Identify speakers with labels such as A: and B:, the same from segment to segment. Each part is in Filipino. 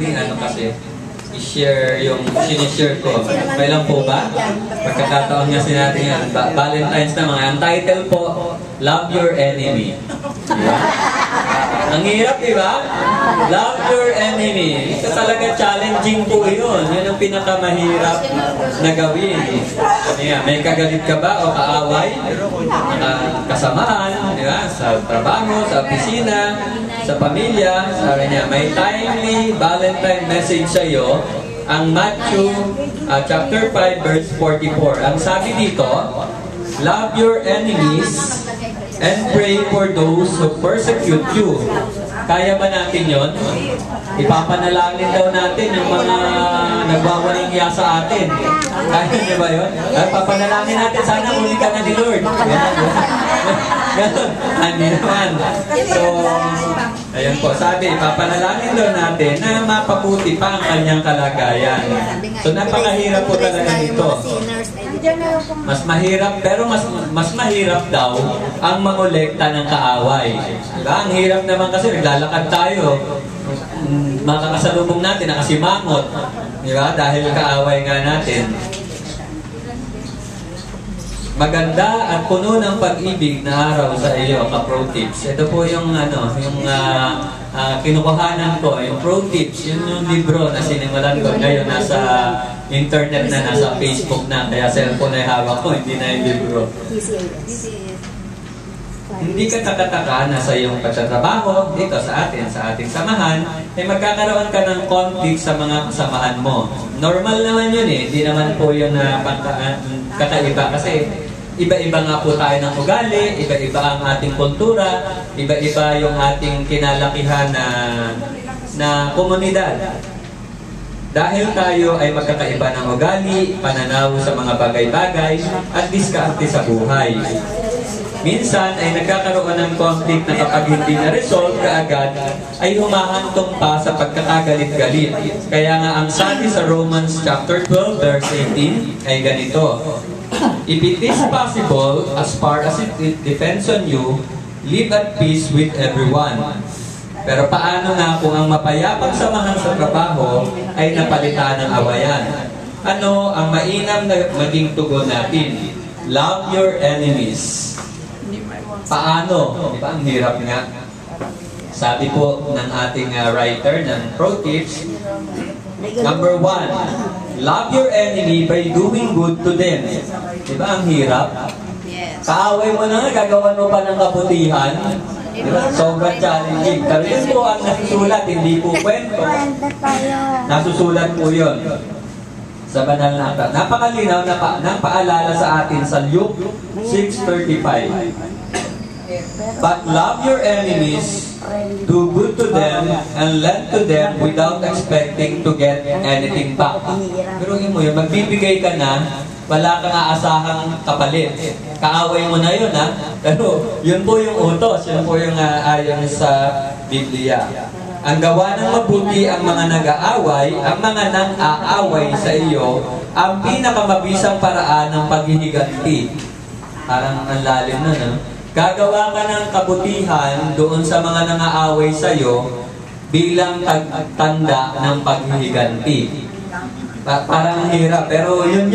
A: ding ano kasi, i-share yung sinishare ko. Kailan po ba? Pagkakataon nga natin yan. Valentine's na mga. Ang title po, Love Your Enemy. Diba? Ang hirap, diba? Love your enemy. Ito talaga challenging po yun. Yun ang pinakamahirap na gawin. May kagalit ka ba o kaaway? Kasamahan, diba? Sa trabaho, sa opisina, sa pamilya. Sabi niya, may timely Valentine message sa iyo. Ang Matthew chapter 5 verse 44. Ang sabi dito, love your enemies and pray for those who persecute you. Kaya ba natin yon? Ipapanalangin daw natin yung mga nagwawaling hiya sa atin. Kaya niyo ba yun? Papanalangin natin, sana muli ka na ni Lord. Ganun. Hindi naman. So, ayun po, sabi, papanalangin daw natin na mapabuti pa ang kanyang kalagayan. So, napakahirap po talaga dito. Mas mahirap, pero mas mahirap daw ang mangolekta ng kaaway. Diba? Ang hirap naman kasi naglalakad tayo, makakasalubong natin, nakasimangot. Diba? Dahil kaaway nga natin. Maganda at puno ng pag-ibig na araw sa iyo, ka-Pro Tips. Ito po yung kinukuhanan ko, yung Pro Tips, yun yung libro na sinimulan ko. Ngayon nasa internet na, nasa Facebook na, kaya cellphone na hawak ko, hindi na yung libro. Hindi ka takataka na sa iyong pagtatrabaho, dito sa ating samahan, ay magkakaroon ka ng conflict sa mga kasamahan mo. Normal naman yun eh, hindi naman po yun na kakaiba kasi iba-iba nga po tayo ng ugali, iba-iba ang ating kultura, iba-iba yung ating kinalakihan na komunidad. Dahil tayo ay magkakaiba ng ugali, pananaw sa mga bagay-bagay, at diskarte sa buhay. Minsan ay nagkakaroon ng conflict na kapag hindi na-resolve kaagad, ay humahantong pa sa pagkakagalit-galit. Kaya nga ang sabi sa Romans chapter 12 verse 18 ay ganito, if it is possible, as far as it depends on you, live at peace with everyone. Pero paano nga kung ang mapayapang samahan sa trabaho ay napalitan ng awayan? Ano ang mainam na maging tugon natin? Love your enemies. Paano? Diba? Ang hirap nga. Sabi po ng ating writer ng Pro Tips, number 1, love your enemy by doing good to them. Diba? Ang hirap. Kaaway mo na nga, gagawan mo pa ng kabutihan. Diba? Sobrang challenging. Pero yun po ang nasusulat, hindi po kwento. Nasusulat po yun sa banal na aklat. Napakalinaw na paalala sa atin sa Luke 6:35. But love your enemies, do good to them, and lend to them without expecting to get anything back. Pero mo yun, magbibigay ka na, wala kang aasahang kapalit. Kaaway mo na yun, ha? Pero yun po yung utos, yun po yung ayon sa Biblia. Ang gawa ng mabuti ang mga nag-aaway, ang mga nang-aaway sa iyo, ang pinakamabisang paraan ng paghihiganti. Parang ang lalim na, no? Gagawa ka ng kabutihan doon sa mga nang-aaway sa iyo bilang tanda ng paghihiganti. Parang hirap, pero yun.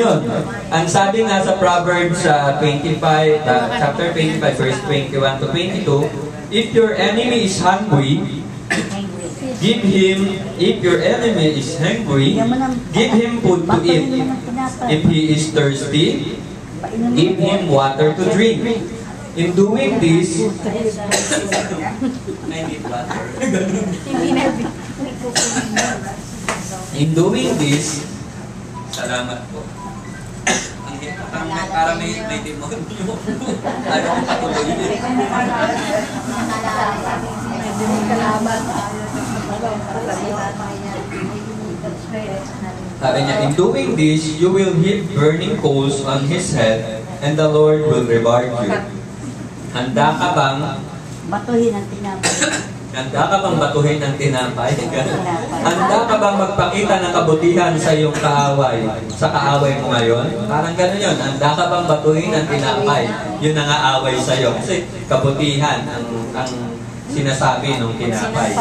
A: Ang sabi nga sa Proverbs chapter 25, verse 21 to 22, if your enemy is hungry, give him, if your enemy is hungry, give him food to eat. If he is thirsty, give him water to drink. In doing this, salamat po. Para may demonyo. Ano ang patuloy? Sabi niya, in doing this, you will heap burning coals on his head, and the Lord will reward you. Handa ka bang
B: batuhin ang tinapay?
A: Handa ka bang batuhin ang tinapay? Handa ka bang magpakita ng kabutihan sa iyong kaaway? Sa kaaway mo ngayon? Parang gano'n yun. Handa ka bang batuhin ang tinapay? Yun ang aaway sa iyo. Kasi kabutihan ang sinasabi ng tinapay.